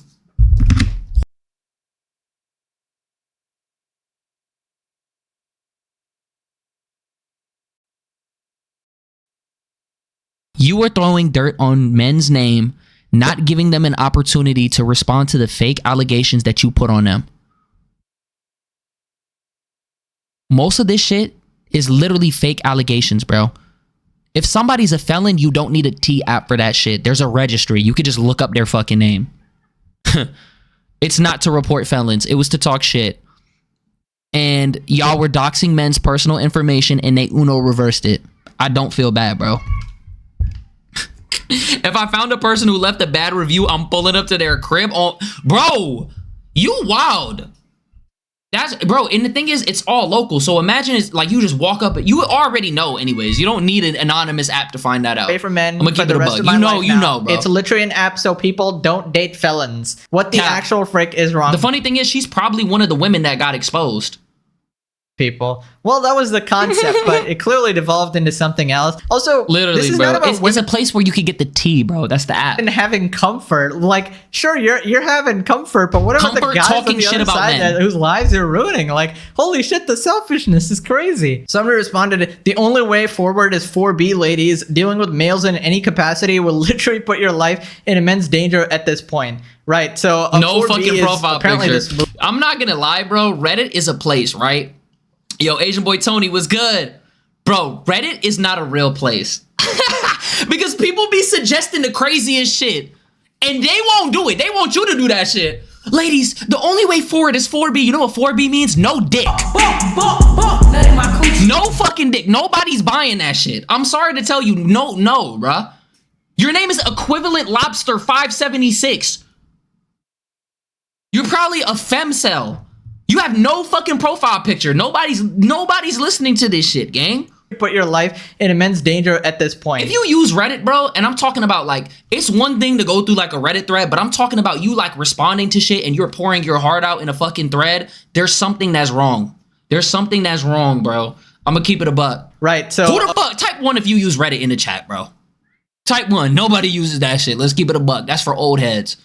You are throwing dirt on men's name, not giving them an opportunity to respond to the fake allegations that you put on them. Most of this shit is literally fake allegations, bro. If somebody's a felon, you don't need a T app for that shit. There's a registry. You could just look up their fucking name. It's not to report felons. It was to talk shit. And y'all were doxing men's personal information and they Uno reversed it. I don't feel bad, bro. If I found a person who left a bad review, I'm pulling up to their crib. Oh, bro, you wild. That's, bro, and the thing is, it's all local. So imagine it's like you just walk up. You already know anyways. You don't need an anonymous app to find that out. Pay for men. I'm gonna for keep the it a rest bug. of my You know, life you now. know, bro. It's literally an app so people don't date felons. What the Yeah. actual frick is wrong? The funny thing is, she's probably one of the women that got exposed. People. Well, that was the concept, but it clearly devolved into something else. Also, Literally, this is bro. not about It's a place where you could get the tea, bro. That's the app. women having comfort. Like, sure, you're having comfort, but what about the Comfort guys talking on the shit other about side men. whose lives you're ruining? Like, holy shit, the selfishness is crazy. Somebody responded, the only way forward is 4B, ladies. Dealing with males in any capacity will literally put your life in immense danger at this point. Right, so No 4B fucking is profile apparently picture. this I'm not gonna lie, bro. Reddit is a place, right? Yo, Asian boy Tony was good. Bro, Reddit is not a real place. Because people be suggesting the craziest shit. And they won't do it. They want you to do that shit. Ladies, the only way forward is 4B. You know what 4B means? No dick. No fucking dick. Nobody's buying that shit. I'm sorry to tell you, no, bruh. Your name is Equivalent Lobster 576. You're probably a femcel. You have no fucking profile picture. Nobody's listening to this shit, gang. put your life in immense danger at this point. If you use Reddit, bro, and I'm talking about, like, it's one thing to go through like a Reddit thread, but I'm talking about you like responding to shit and you're pouring your heart out in a fucking thread. There's something that's wrong. There's something that's wrong, bro. I'm gonna keep it a buck. Right, so Who the fuck? Type 1 if you use Reddit in the chat, bro. Type 1. Nobody uses that shit. Let's keep it a buck. That's for old heads.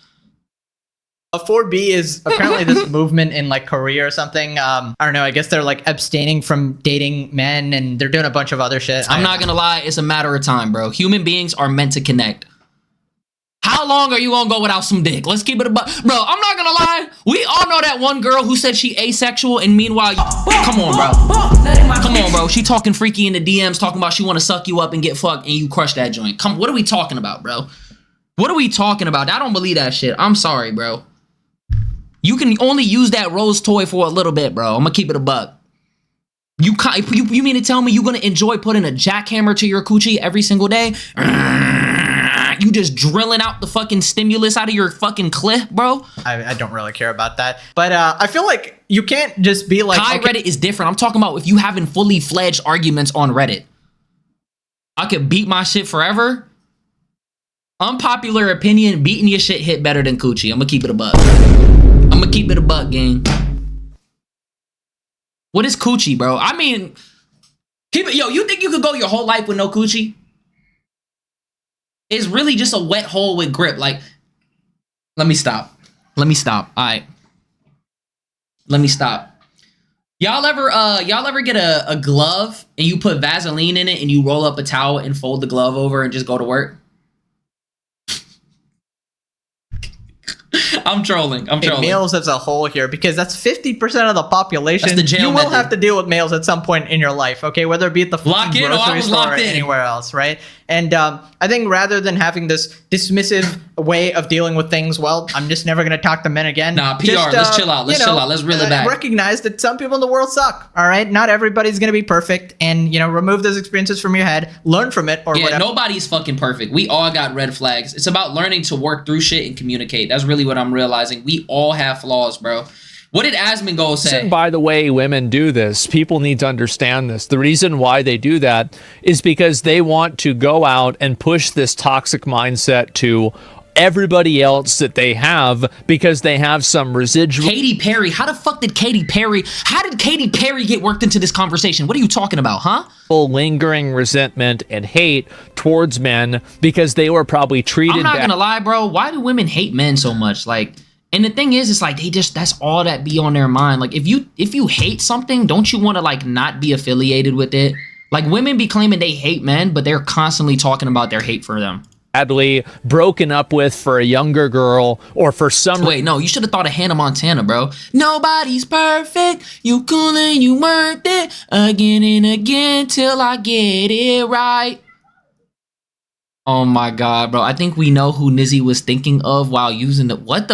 4B is apparently this movement in like Korea or something. I don't know. I guess they're like abstaining from dating men and they're doing a bunch of other shit. I'm not gonna lie. It's a matter of time, bro. Human beings are meant to connect. How long are you gonna go without some dick? Let's keep it a buck. Bro, I'm not gonna lie. We all know that one girl who said she asexual and meanwhile, come on, bro. Come on, bro. She talking freaky in the DMs, talking about she want to suck you up and get fucked and you crush that joint. Come, what are we talking about, bro? What are we talking about? I don't believe that shit. I'm sorry, bro. You can only use that rose toy for a little bit, bro. I'm gonna keep it a buck. You mean to tell me you're gonna enjoy putting a jackhammer to your coochie every single day? You just drilling out the fucking stimulus out of your fucking clip, bro? I don't really care about that. But I feel like you can't just be like, Hi, okay, Reddit is different. I'm talking about if you having fully fledged arguments on Reddit. I could beat my shit forever. Unpopular opinion, beating your shit hit better than coochie. I'm gonna keep it a buck. I'm gonna keep it a buck, gang. What is coochie, bro? I mean, yo, you think you could go your whole life with no coochie? It's really just a wet hole with grip. Like, let me stop. All right. Let me stop. Y'all ever get a glove and you put Vaseline in it and you roll up a towel and fold the glove over and just go to work? I'm trolling. Males as a whole here, because that's 50% of the population. That's the jail you will method. have to deal with males at some point in your life, okay? Whether it be at the Lock in, grocery store or in. anywhere else, right? And I think rather than having this dismissive way of dealing with things, well, I'm just never going to talk to men again. Nah, PR, let's chill out. Let's reel it back. Recognize that some people in the world suck, all right? Not everybody's going to be perfect, and, remove those experiences from your head, learn from it, or whatever. Nobody's fucking perfect. We all got red flags. It's about learning to work through shit and communicate. That's really what I'm realizing. We all have flaws, bro. What did Asmongold say? And by the way, women do this. People need to understand this. The reason why they do that is because they want to go out and push this toxic mindset to everybody else that they have, because they have some residual. Katy Perry. How the fuck did Katy Perry get worked into this conversation? What are you talking about, huh? Lingering resentment and hate towards men because they were probably treated. I'm not gonna lie, bro. Why do women hate men so much? Like, and the thing is, it's like that's all that be on their mind. Like, if you hate something, don't you want to like not be affiliated with it? Like, women be claiming they hate men, but they're constantly talking about their hate for them. Badly broken up with for a younger girl, or for some. Wait, no, you should have thought of Hannah Montana, bro. Nobody's perfect. You cool and you worth it again and again till I get it right. Oh my God, bro. I think we know who Nizzy was thinking of while using the what?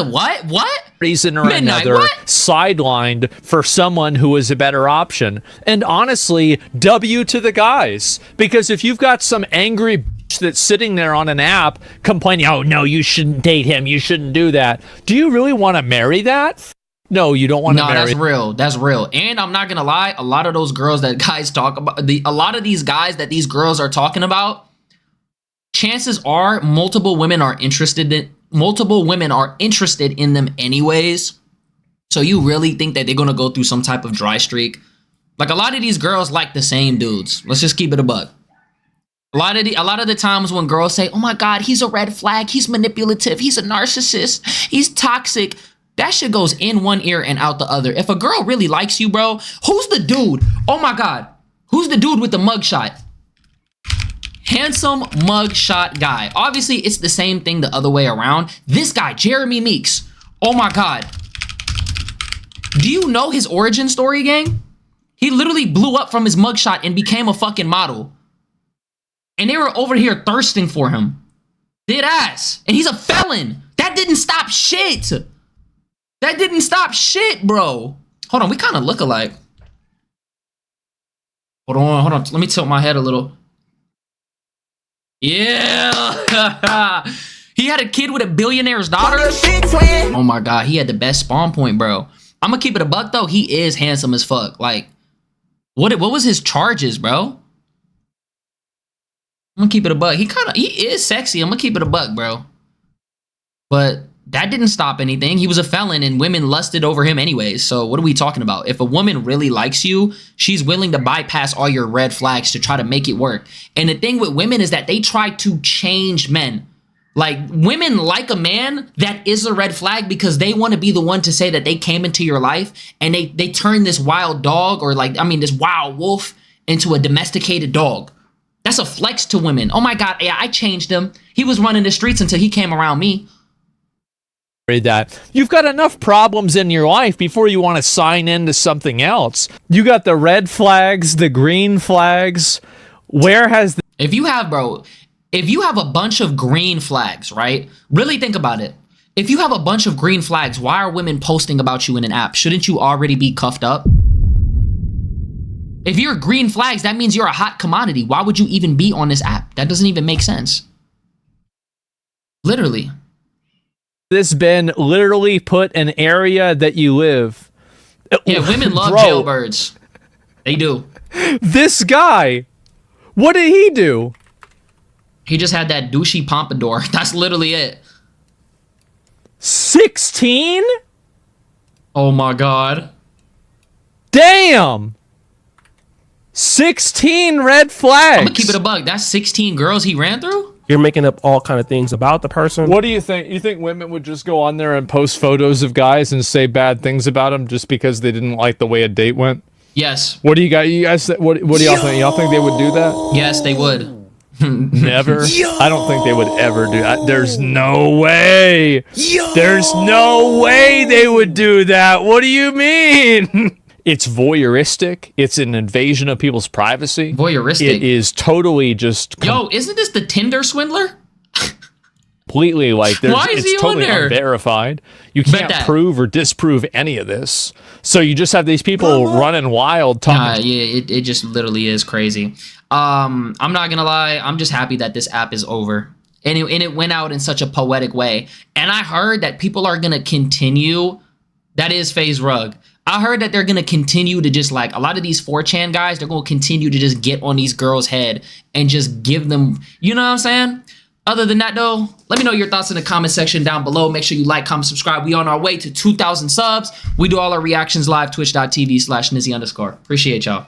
Reason or Midnight, another, what? sidelined for someone who is a better option. And honestly, W to the guys. Because if you've got some angry bitch that's sitting there on an app complaining, oh no, you shouldn't date him, you shouldn't do that. Do you really want to marry that? No, you don't want to marry. No, that's real. And I'm not gonna lie, a lot of those girls that guys talk about, a lot of these guys that these girls are talking about, chances are multiple women are interested in them anyways. So you really think that they're gonna go through some type of dry streak? Like, a lot of these girls like the same dudes. Let's just keep it a buck. A lot of the times when girls say, oh my God, he's a red flag, he's manipulative, he's a narcissist, he's toxic, that shit goes in one ear and out the other. If a girl really likes you, bro, who's the dude? Oh my God, who's the dude with the mugshot? Handsome mugshot guy. Obviously, it's the same thing the other way around. This guy, Jeremy Meeks. Oh my God. Do you know his origin story, gang? He literally blew up from his mugshot and became a fucking model. And they were over here thirsting for him. Dead ass. And he's a felon. That didn't stop shit. That didn't stop shit, bro. Hold on, we kind of look alike. Hold on. Let me tilt my head a little. Yeah. He had a kid with a billionaire's daughter. Oh my God, he had the best spawn point, bro. I'm gonna keep it a buck though. He is handsome as fuck. Like, what was his charges, bro? I'm gonna keep it a buck. He is sexy. I'm gonna keep it a buck, bro. But that didn't stop anything. He was a felon and women lusted over him anyways. So what are we talking about? If a woman really likes you, she's willing to bypass all your red flags to try to make it work. And the thing with women is that they try to change men. Like, women like a man that is a red flag because they want to be the one to say that they came into your life and they turn this wild dog, or this wild wolf, into a domesticated dog. That's a flex to women. Oh my God, yeah, I changed him. He was running the streets until he came around me. That you've got enough problems in your life before you want to sign into something else. You got the red flags, the green flags. Where has the— if you have a bunch of green flags, right? Really think about it. If you have a bunch of green flags, why are women posting about you in an app? Shouldn't you already be cuffed up? If you're green flags, that means you're a hot commodity. Why would you even be on this app? That doesn't even make sense. Literally. this been literally put an area that you live? Yeah, women love Bro, jailbirds. They do. This guy, what did he do? He just had that douchey pompadour. That's literally it. 16? Oh my god. Damn. 16 red flags. I'm gonna keep it a bug. That's 16 girls he ran through? You're making up all kind of things about the person. What do you think? You think women would just go on there and post photos of guys and say bad things about them just because they didn't like the way a date went? Yes. What do you guys? What do y'all think? Y'all think they would do that? Yes, they would. Never. I don't think they would ever do that. There's no way. There's no way they would do that. What do you mean? It's voyeuristic. It's an invasion of people's privacy. Voyeuristic. It is totally just Yo, isn't this the Tinder swindler? completely like Why is he it's on totally there? unverified. You Bet can't that. prove or disprove any of this. So you just have these people running wild talking. Yeah, it just literally is crazy. I'm not gonna lie, I'm just happy that this app is over. And it went out in such a poetic way. And I heard that people are gonna continue. That is FaZe Rug. I heard that they're gonna continue to just like a lot of these 4chan guys, they're gonna continue to just get on these girls' head and just give them, you know what I'm saying? Other than that though, let me know your thoughts in the comment section down below. Make sure you like, comment, subscribe. We on our way to 2,000 subs. We do all our reactions live, twitch.tv/Nizzy_. Appreciate y'all.